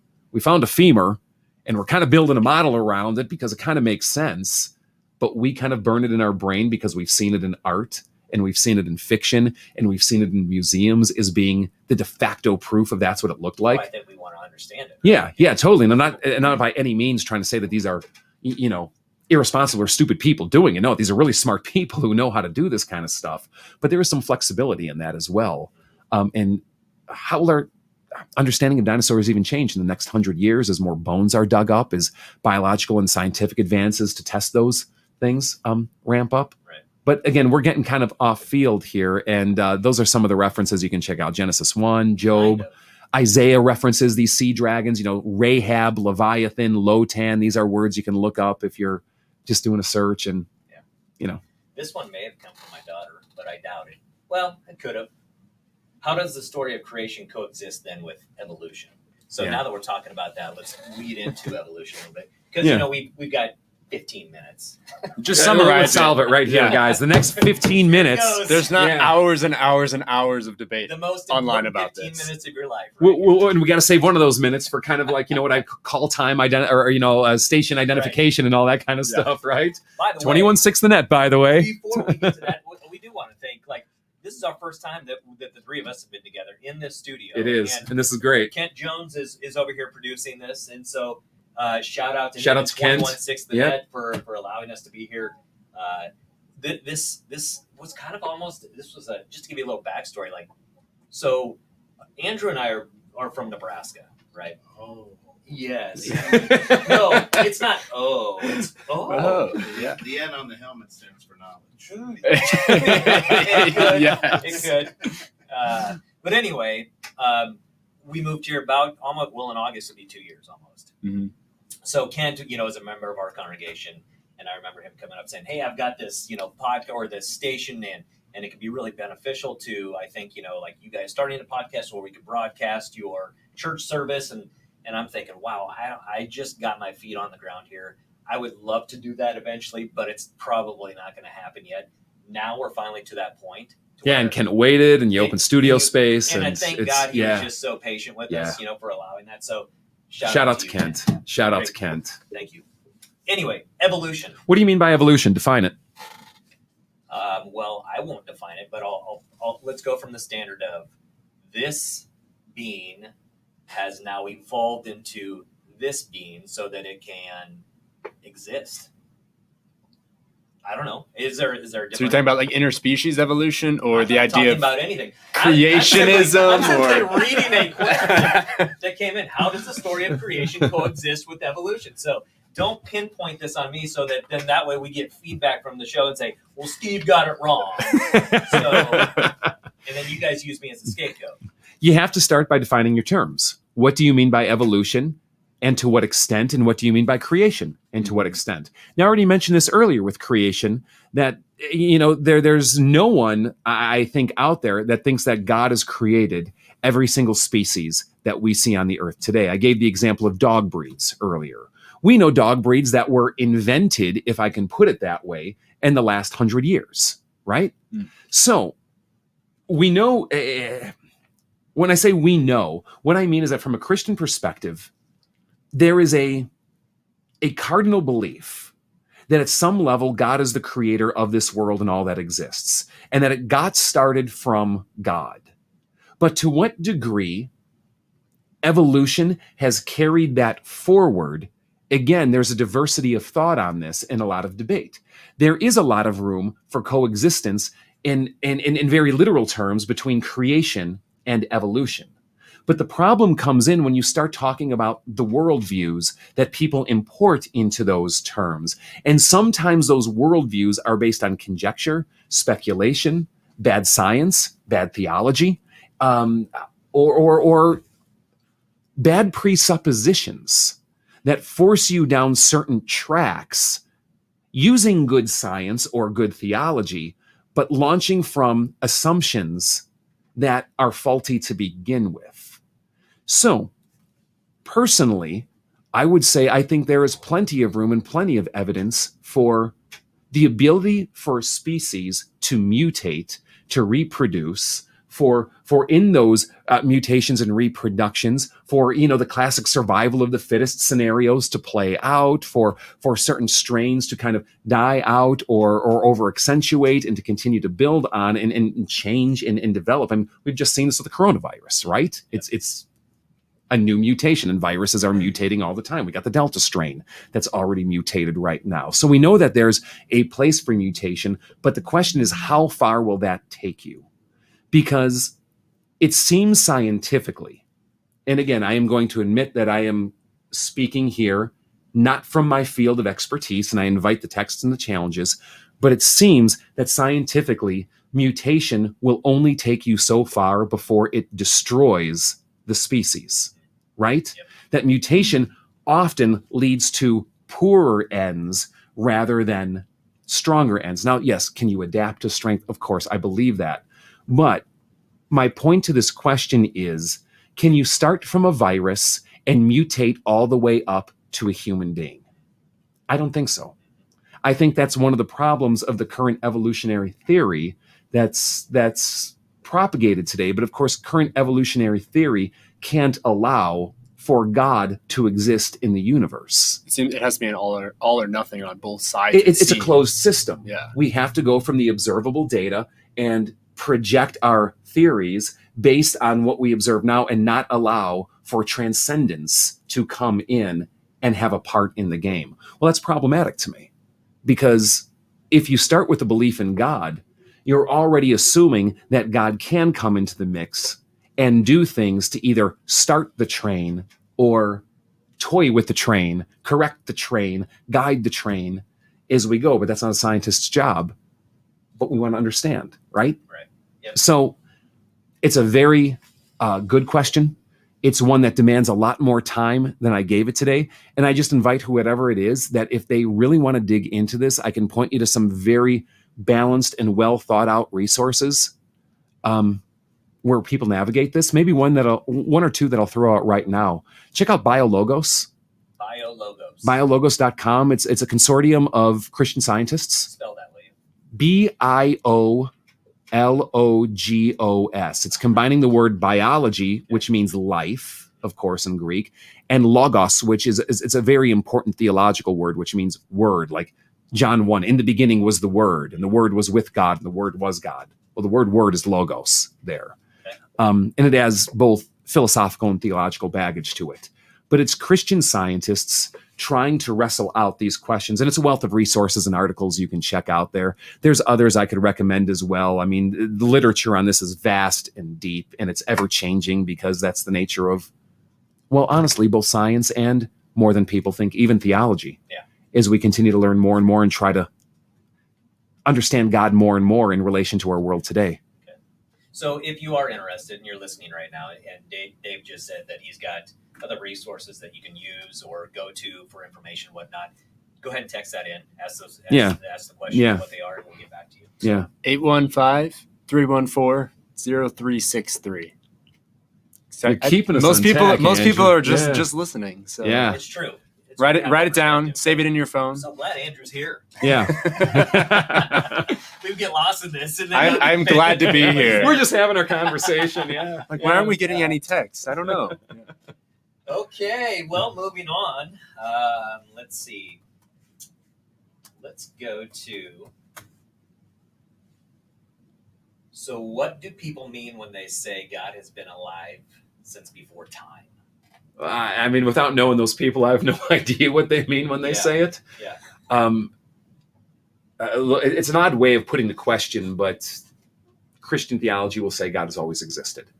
femur and we're kind of building a model around it because it kind of makes sense, but we kind of burn it in our brain because we've seen it in art and we've seen it in fiction and we've seen it in museums as being the de facto proof of that's what it looked like. I think we want to understand it. Yeah, totally. And I'm not by any means trying to say that these are, irresponsible or stupid people doing it. No, these are really smart people who know how to do this kind of stuff. But there is some flexibility in that as well. And how will our understanding of dinosaurs even change in the next 100 years as more bones are dug up, as biological and scientific advances to test those things ramp up? Right. But again, we're getting kind of off field here. And those are some of the references you can check out. Genesis 1, Job. Isaiah references these sea dragons, Rahab, Leviathan, Lotan. These are words you can look up if you're just doing a search. And, This one may have come from my daughter, but I doubt it. Well, it could have. How does the story of creation coexist then with evolution? So now that we're talking about that, let's lead into evolution a little bit. Because, we've got 15 minutes. Just summarize solve it right here, guys. The next 15 minutes. There's not hours and hours and hours of debate The most online important about 15 this. minutes of your life. Right? And we got to save one of those minutes for kind of like, what I call time station identification and all that kind of stuff, right? By the 21.6 the net, by the way. Before we get to that, we do want to thank, this is our first time that the three of us have been together in this studio. It is, and this is great. Kent Jones is over here producing this, and so shout out to Kent 21.6 the net for allowing us to be here. This was kind of just to give you a little backstory. So Andrew and I are from Nebraska, right? Oh. Yes. No, it's not. Oh, it's Yeah. The N on the helmet stands for knowledge. It could. But anyway, we moved here about in August it'll be 2 years almost. Mm-hmm. So Kent, is a member of our congregation, and I remember him coming up saying, "Hey, I've got this, podcast or this station, and it could be really beneficial to, I think, like you guys starting a podcast where we could broadcast your church service." And I'm thinking, wow, I just got my feet on the ground here. I would love to do that eventually, but it's probably not going to happen yet. Now we're finally to that point. And Kent waited, and you opened studio space. And I thank God he was just so patient with us, for allowing that. So shout out to Kent. Shout out to Kent. Thank you. Anyway, evolution. What do you mean by evolution? Define it. Well, I won't define it, but I'll let's go from the standard of this being has now evolved into this being so that it can exist. I don't know. Is there a different... So you're talking about interspecies evolution, or the idea of about anything. creationism? I'm reading a question that came in. How does the story of creation coexist with evolution? So don't pinpoint this on me, so that way we get feedback from the show and say, well, Steve got it wrong. And then you guys use me as a scapegoat. You have to start by defining your terms. What do you mean by evolution, and to what extent? And what do you mean by creation, and to what extent? Now, I already mentioned this earlier with creation, that there's no one, I think, out there that thinks that God has created every single species that we see on the earth today. I gave the example of dog breeds earlier. We know dog breeds that were invented, if I can put it that way, in the last 100 years, right? So we know... when I say we know, what I mean is that from a Christian perspective, there is a cardinal belief that at some level, God is the creator of this world and all that exists, and that it got started from God. But to what degree evolution has carried that forward, again, there's a diversity of thought on this and a lot of debate. There is a lot of room for coexistence in very literal terms between creation and evolution. But the problem comes in when you start talking about the worldviews that people import into those terms. And sometimes those worldviews are based on conjecture, speculation, bad science, bad theology, or bad presuppositions that force you down certain tracks using good science or good theology, but launching from assumptions that are faulty to begin with. So, personally, I would say I think there is plenty of room and plenty of evidence for the ability for species to mutate, to reproduce, for in those mutations and reproductions, for the classic survival of the fittest scenarios to play out, for certain strains to kind of die out or over accentuate and to continue to build on and change and develop. I mean, we've just seen this with the coronavirus, right? It's a new mutation, and viruses are mutating all the time. We got the Delta strain that's already mutated right now. So we know that there's a place for mutation, but the question is, how far will that take you? Because it seems scientifically, and again, I am going to admit that I am speaking here not from my field of expertise, and I invite the texts and the challenges, but it seems that scientifically, mutation will only take you so far before it destroys the species, right? Yep. That mutation often leads to poorer ends rather than stronger ends. Now, yes, can you adapt to strength? Of course, I believe that. But my point to this question is, can you start from a virus and mutate all the way up to a human being? I don't think so. I think that's one of the problems of the current evolutionary theory that's propagated today. But of course, current evolutionary theory can't allow for God to exist in the universe. It has to be an all or nothing on both sides. It's a closed system. Yeah. We have to go from the observable data and project our theories based on what we observe now and not allow for transcendence to come in and have a part in the game. Well, that's problematic to me, because if you start with a belief in God, you're already assuming that God can come into the mix and do things to either start the train or toy with the train, correct the train, guide the train as we go. But that's not a scientist's job. But we want to understand, right? Right. Yep. So it's a very good question. It's one that demands a lot more time than I gave it today. And I just invite whoever it is that if they really want to dig into this, I can point you to some very balanced and well thought out resources where people navigate this. Maybe one or two that I'll throw out right now. Check out BioLogos. BioLogos. BioLogos.com. It's a consortium of Christian scientists. Spell that way. BIOLOGOS. It's combining the word biology, which means life, of course, in Greek, and logos, which is it's a very important theological word, which means word. Like John 1, in the beginning was the Word, and the Word was with God, and the Word was God. Well, the word is logos there. Okay. And it has both philosophical and theological baggage to it. But it's Christian scientists trying to wrestle out these questions. And it's a wealth of resources and articles you can check out there. There's others I could recommend as well. I mean, the literature on this is vast and deep, and it's ever changing because that's the nature of, well, honestly, both science and, more than people think, even theology. Yeah. As we continue to learn more and more and try to understand God more and more in relation to our world today. Okay. So if you are interested and you're listening right now, and Dave just said that he's got other resources that you can use or go to for information, whatnot, go ahead and text that in. Ask the question what they are, and we'll get back to you. So, Yeah. 815-314-0363. You're keeping us most on people tack, most Andrew. people are Yeah. just listening. So Yeah. It's true. It's write true. it down, save it in your phone. So I'm glad Andrew's here. Yeah. We get lost in this. And then I'm glad to be here. We're just having our conversation. Yeah. Like, why aren't we getting any texts? I don't know. Okay, well, moving on. Let's see. let's go to. So, what do people mean when they say God has been alive since before time? I mean, without knowing those people, I have no idea what they mean when they say it. Yeah. It's an odd way of putting the question, but Christian theology will say God has always existed,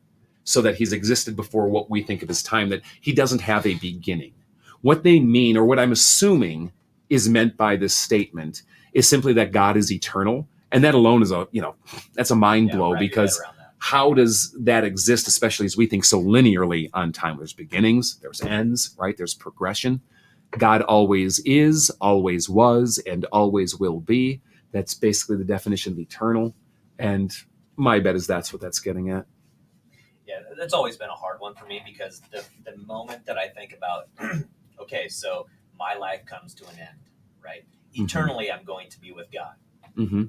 so that he's existed before what we think of as time, that he doesn't have a beginning. What they mean, or what I'm assuming is meant by this statement, is simply that God is eternal. And that alone is that's a mind blow, because how does that exist, especially as we think so linearly on time? There's beginnings, there's ends, right? There's progression. God always is, always was, and always will be. That's basically the definition of eternal. And my bet is that's what that's getting at. Yeah, that's always been a hard one for me, because the moment that I think about, okay, so my life comes to an end, right? Eternally, I'm going to be with God. Mm-hmm.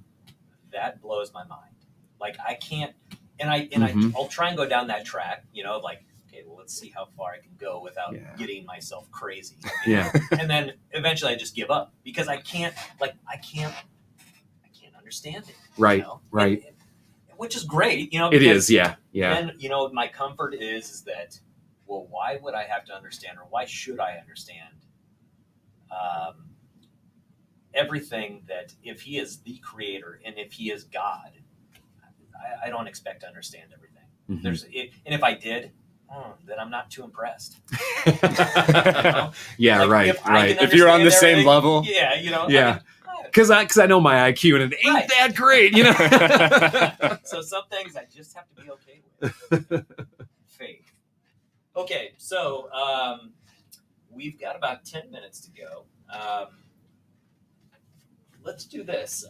That blows my mind. Like, I can't, and I'll try and go down that track, like, okay, well, let's see how far I can go without getting myself crazy. Yeah. And then eventually I just give up, because I can't understand it. Right. Right. Which is great, It is, yeah. Then, my comfort is that, well, why would I have to understand, or why should I understand everything, that if he is the creator and if he is God, I don't expect to understand everything. Mm-hmm. And if I did, then I'm not too impressed. Yeah, like, right. If you're on the same level. Yeah, Yeah. Because I know my IQ, and it ain't that great, So some things I just have to be okay with. Faith. Okay, so we've got about 10 minutes to go. Let's do this.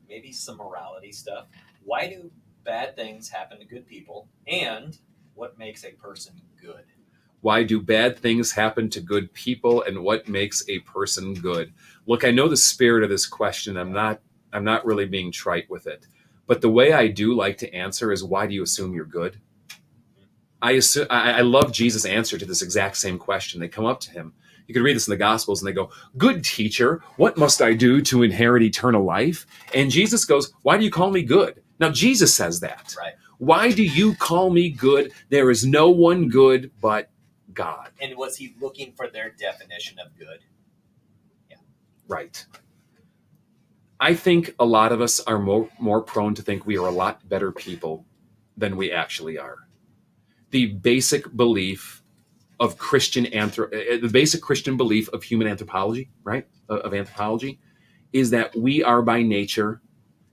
Maybe some morality stuff. Why do bad things happen to good people? And what makes a person good? Why do bad things happen to good people, and what makes a person good? Look, I know the spirit of this question. I'm not really being trite with it. But the way I do like to answer is, why do you assume you're good? I love Jesus' answer to this exact same question. They come up to him. You can read this in the Gospels, and they go, "Good teacher, what must I do to inherit eternal life?" And Jesus goes, "Why do you call me good?" Now, Jesus says that. Right. Why do you call me good? There is no one good but God. And was he looking for their definition of good? Yeah. Right. I think a lot of us are more prone to think we are a lot better people than we actually are. The basic belief of the basic Christian belief of human anthropology, right? Of anthropology, is that we are by nature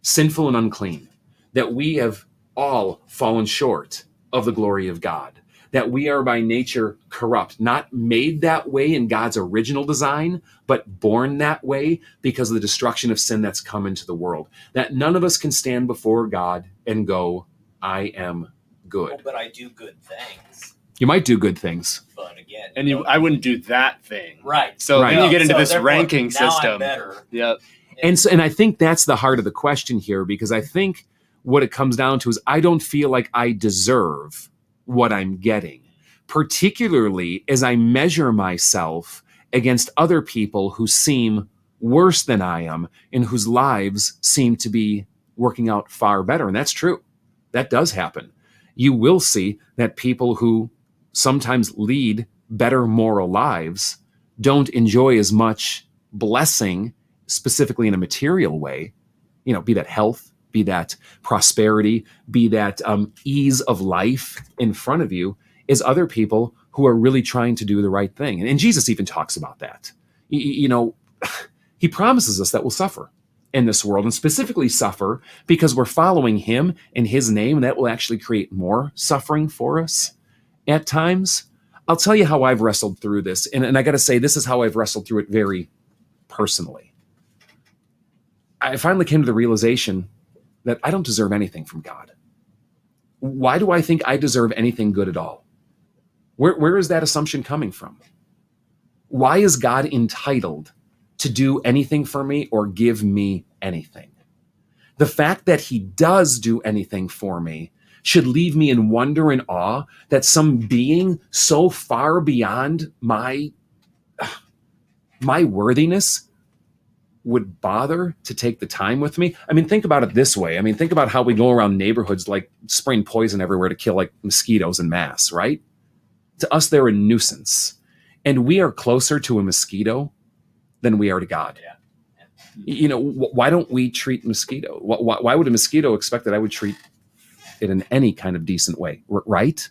sinful and unclean, that we have all fallen short of the glory of God, that we are by nature corrupt, not made that way in God's original design, but born that way because of the destruction of sin that's come into the world, that none of us can stand before God and go, "I am good." Well, but I do good things. You might do good things. But again, And I wouldn't do that thing. Right. So Right. then you get into this therefore, ranking now system. I'm better. Yep. And I think that's the heart of the question here, because I think what it comes down to is, I don't feel like I deserve what I'm getting, particularly as I measure myself against other people who seem worse than I am and whose lives seem to be working out far better. And that's true. That does happen. You will see that people who sometimes lead better moral lives don't enjoy as much blessing, specifically in a material way, be that health, be that prosperity, be that ease of life in front of you, as other people who are really trying to do the right thing. And Jesus even talks about that. He promises us that we'll suffer in this world, and specifically suffer because we're following him in his name, and that will actually create more suffering for us at times. I'll tell you how I've wrestled through this, and I got to say, this is how I've wrestled through it very personally. I finally came to the realization that I don't deserve anything from God. Why do I think I deserve anything good at all? Where is that assumption coming from? Why is God entitled to do anything for me or give me anything? The fact that he does do anything for me should leave me in wonder and awe that some being so far beyond my worthiness would bother to take the time with me. I mean, think about it this way. I mean, think about how we go around neighborhoods like spraying poison everywhere to kill like mosquitoes en masse, right? To us, they're a nuisance. And we are closer to a mosquito than we are to God. Yeah. You know, why don't we treat mosquito? Why would a mosquito expect that I would treat it in any kind of decent way, right?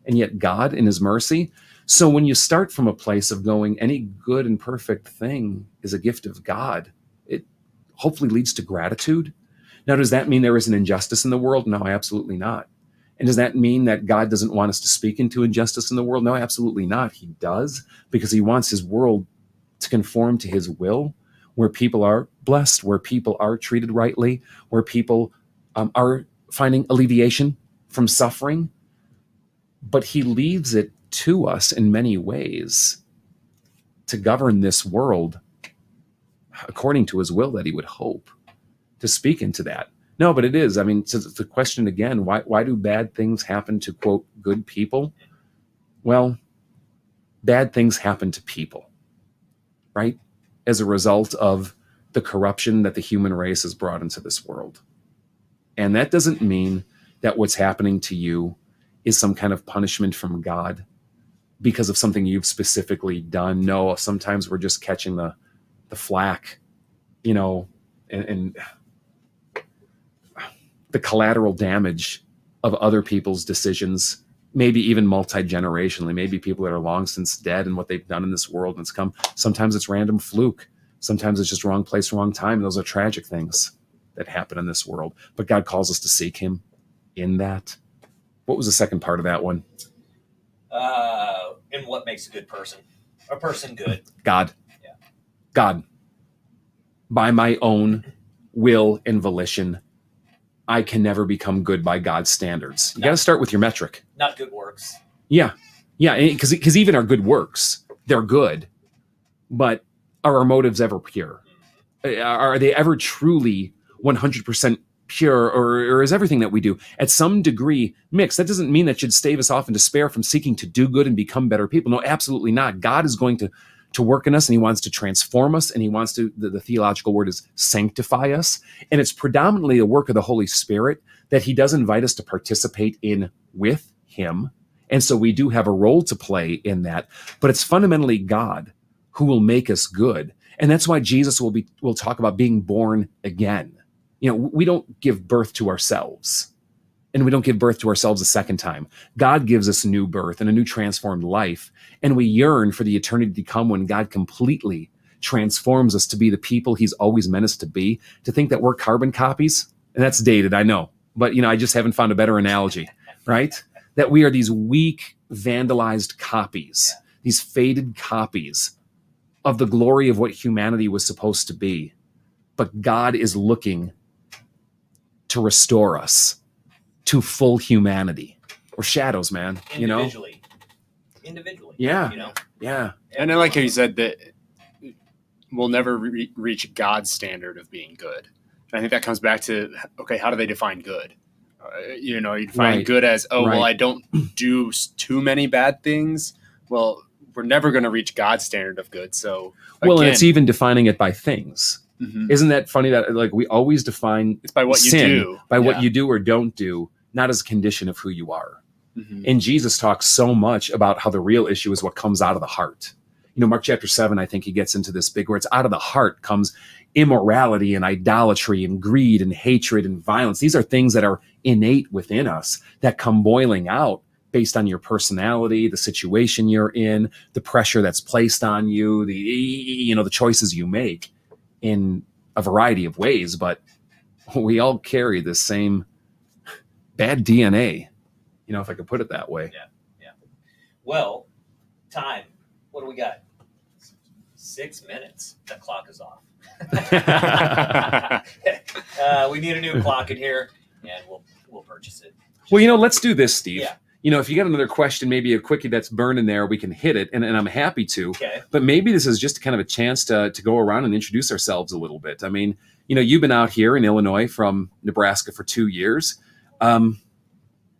And yet God in his mercy. So when you start from a place of going, any good and perfect thing is a gift of God, it hopefully leads to gratitude. Now, does that mean there is an injustice in the world? No, absolutely not. And does that mean that God doesn't want us to speak into injustice in the world? No, absolutely not. He does, because he wants his world to conform to his will, where people are blessed, where people are treated rightly, where people are finding alleviation from suffering. But he leaves it to us in many ways to govern this world according to his will that he would hope, to speak into that. No, but it is. I mean, so the question again, why do bad things happen to, quote, good people? Well, bad things happen to people, right? As a result of the corruption that the human race has brought into this world. And that doesn't mean that what's happening to you is some kind of punishment from God because of something you've specifically done. No, sometimes we're just catching the flack, you know, and the collateral damage of other people's decisions, maybe even multi-generationally, maybe people that are long since dead and what they've done in this world. And it's come, sometimes it's random fluke. Sometimes it's just wrong place, wrong time. Those are tragic things that happen in this world. But God calls us to seek him in that. What was the second part of that one? And what makes a good person? A person good? God. Yeah. God. By my own will and volition, I can never become good by God's standards. You got to start with your metric. Not good works. Yeah. Yeah. Because even our good works, they're good. But are our motives ever pure? Are they ever truly 100% pure, or is everything that we do at some degree mixed? That doesn't mean that should stave us off in despair from seeking to do good and become better people. No, absolutely not. God is going to work in us, and he wants to transform us, and he wants to, the theological word is sanctify us. And it's predominantly the work of the Holy Spirit that he does invite us to participate in with him. And so we do have a role to play in that, but it's fundamentally God who will make us good. And that's why Jesus will talk about being born again. You know, we don't give birth to ourselves, and we don't give birth to ourselves a second time. God gives us new birth and a new transformed life, and we yearn for the eternity to come when God completely transforms us to be the people he's always meant us to be. To think that we're carbon copies, and that's dated, I know, but you know, I just haven't found a better analogy, right? That we are these weak, vandalized copies, these faded copies of the glory of what humanity was supposed to be. But God is looking to restore us to full humanity. We're shadows, man. Individually. Yeah. You know? Yeah. And I like how you said that we'll never reach God's standard of being good. And I think that comes back to, okay, how do they define good? You define good as, well, I don't do too many bad things. Well, we're never going to reach God's standard of good. So, well, and it's even defining it by things. Mm-hmm. Isn't that funny that like we always define it's by what sin you do, by what you do or don't do, not as a condition of who you are. Mm-hmm. And Jesus talks so much about how the real issue is what comes out of the heart. You know, Mark chapter 7, I think he gets into this big where it's out of the heart comes immorality and idolatry and greed and hatred and violence. These are things that are innate within us that come boiling out based on your personality, the situation you're in, the pressure that's placed on you, the choices you make in a variety of ways. But we all carry the same bad DNA, if I could put it that way. Yeah. Well, time. What do we got? 6 minutes. The clock is off. We need a new clock in here, and we'll purchase it. Well, let's do this, Steve. Yeah. If you got another question, maybe a quickie that's burning there, we can hit it, and I'm happy to. Okay. But maybe this is just kind of a chance to go around and introduce ourselves a little bit. I mean, you've been out here in Illinois from Nebraska for 2 years. Give us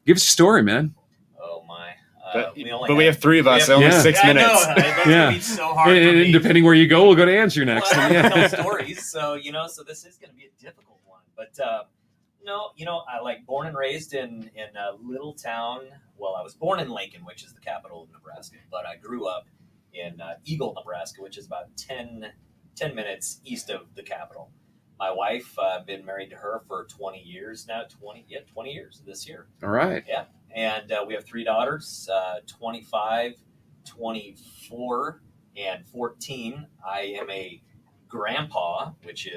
your story, man. Oh, my. we have three of us, only 6 minutes. I know, that's gonna be so hard for And me. depending where you go, we'll go to answer next. Well, I Yeah. have to tell stories, so so this is going to be a difficult one. But no, I born and raised in a little town. Well, I was born in Lincoln, which is the capital of Nebraska, but I grew up in Eagle, Nebraska, which is about 10 minutes east of the capital. My wife, been married to her for 20 years now. 20 years this year. All right. Yeah, and we have 3 daughters, 25, 24, and 14. I am a grandpa, which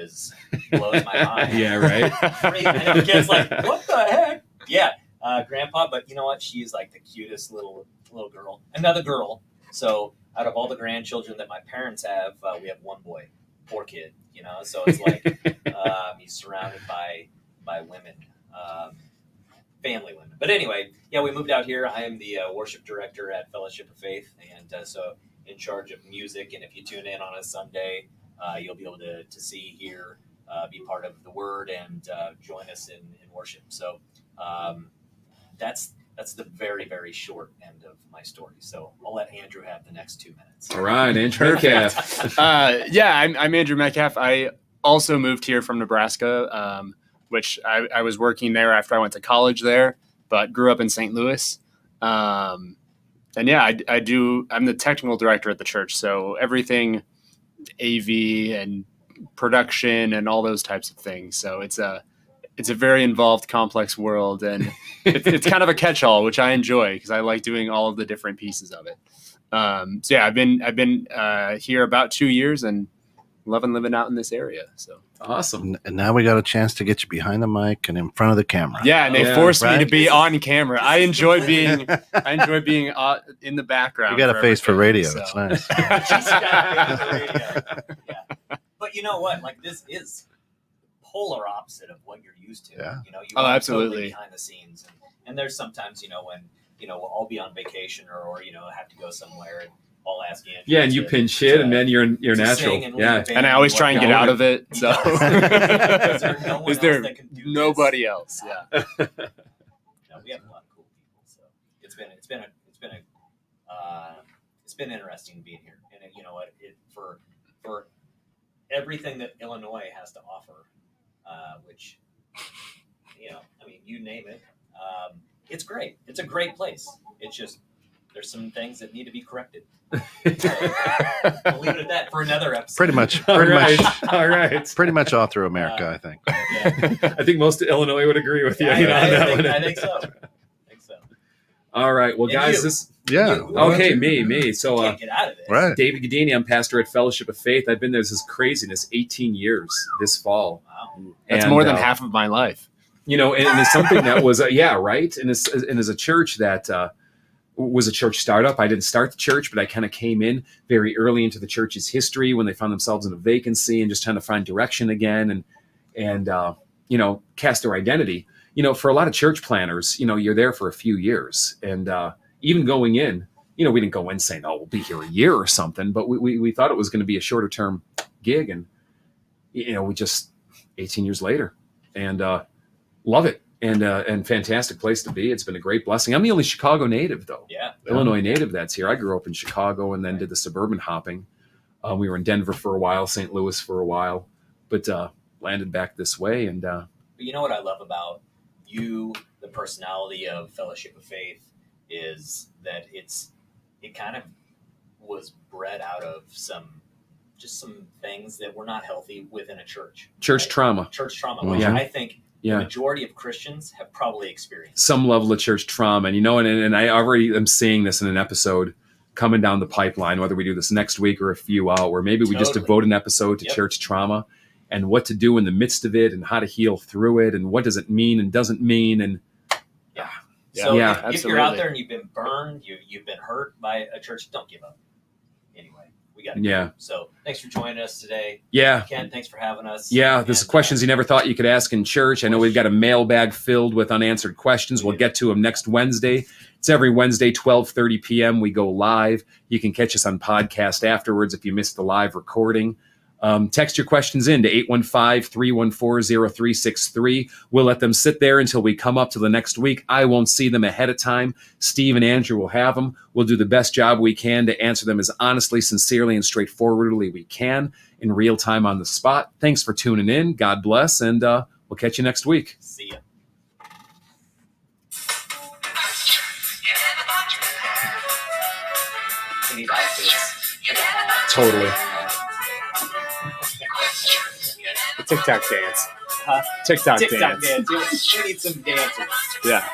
blows my mind. Yeah, right. I know kids like, what the heck? Yeah, grandpa. But you know what? She's like the cutest little girl. Another girl. So out of all the grandchildren that my parents have, we have one boy. Poor kid. So it's like he's surrounded by women. Family women. But anyway, yeah, we moved out here. I am the worship director at Fellowship of Faith, and so in charge of music. And if you tune in on a Sunday, you'll be able to see, hear, be part of the Word, and join us in worship. So that's the very, very short end of my story. So I'll let Andrew have the next 2 minutes. All right, Andrew Metcalf. I'm Andrew Metcalf. I also moved here from Nebraska, which I was working there after I went to college there, but grew up in St. Louis. And yeah, I'm the technical director at the church. So everything AV and production and all those types of things. So it's a very involved, complex world, and it's kind of a catch-all, which I enjoy because I like doing all of the different pieces of it. So yeah, I've been here about 2 years and loving living out in this area. So Awesome. And now we got a chance to get you behind the mic and in front of the camera. yeah, and they Yeah, forced me right? to be on camera. I enjoy being in the background. You got a face for everything, radio. so. It's nice. She's got a face for radio. Yeah. But you know what? This is polar opposite of what you're used to. Yeah. You Oh, are absolutely. totally behind the scenes, and there's sometimes when we'll all be on vacation or have to go somewhere, and I'll ask Andrew. Yeah, and you pinch hit, and then you're to natural. sing and lead Yeah. a band And I always try and get whatnot. out of it. So Is there no one is else there that can do nobody this? else? Yeah. No, we have a lot of cool people, so it's been interesting being here, and you know what, for everything that Illinois has to offer, which you name it, it's great. It's a great place. It's just there's some things that need to be corrected. I'll leave it at that for another episode. Pretty much. All Pretty right. much. All right. Pretty much all through America, I think. Yeah. I think most of Illinois would agree with you. I think so. All right. Well, And guys, you. this. Yeah. Okay, me. So, Can't get out of this. Right. David Gaddini, I'm pastor at Fellowship of Faith. I've been there this craziness, 18 years this fall. Wow. That's And, more than half of my life. and it's something that was, right. And as a church that was a church startup. I didn't start the church, but I kind of came in very early into the church's history when they found themselves in a vacancy and just trying to find direction again and cast their identity. For a lot of church planners, you're there for a few years. And even going in, we didn't go in saying, oh, we'll be here a year or something, but we thought it was going to be a shorter term gig. And, we just 18 years later and love it. And fantastic place to be. It's been a great blessing. I'm the only Chicago native, though. Yeah. Illinois native that's here. I grew up in Chicago and then did the suburban hopping. We were in Denver for a while, St. Louis for a while, but landed back this way. And But you know what I love about you, the personality of Fellowship of Faith, is that it kind of was bred out of some things that were not healthy within a church. church right? trauma, Church trauma, which Yeah. I think the yeah, majority of Christians have probably experienced. some level of church trauma. And and I already am seeing this in an episode coming down the pipeline, whether we do this next week or a few out, where maybe we just Totally. devote an episode to Yep. church trauma and what to do in the midst of it and how to heal through it and what does it mean and doesn't mean. And So Yeah, if you're absolutely. out there and you've been burned, you've been hurt by a church, don't give up. Anyway, we got to Yeah. go. So thanks for joining us today. yeah, Ken, thanks for having us. Yeah, there's And, questions you never thought you could ask in church. I know we've got a mailbag filled with unanswered questions. We'll get to them next Wednesday. It's every Wednesday, 12:30 p.m. We go live. You can catch us on podcast afterwards if you missed the live recording. Text your questions in to 815-314-0363. We'll let them sit there until we come up to the next week. I won't see them ahead of time. Steve and Andrew will have them. We'll do the best job we can to answer them as honestly, sincerely, and straightforwardly we can in real time on the spot. Thanks for tuning in. God bless, and we'll catch you next week. See ya. We need outfits. Totally. The TikTok dance. Huh? TikTok TikTok dance. dance. We need some dancers. Yeah.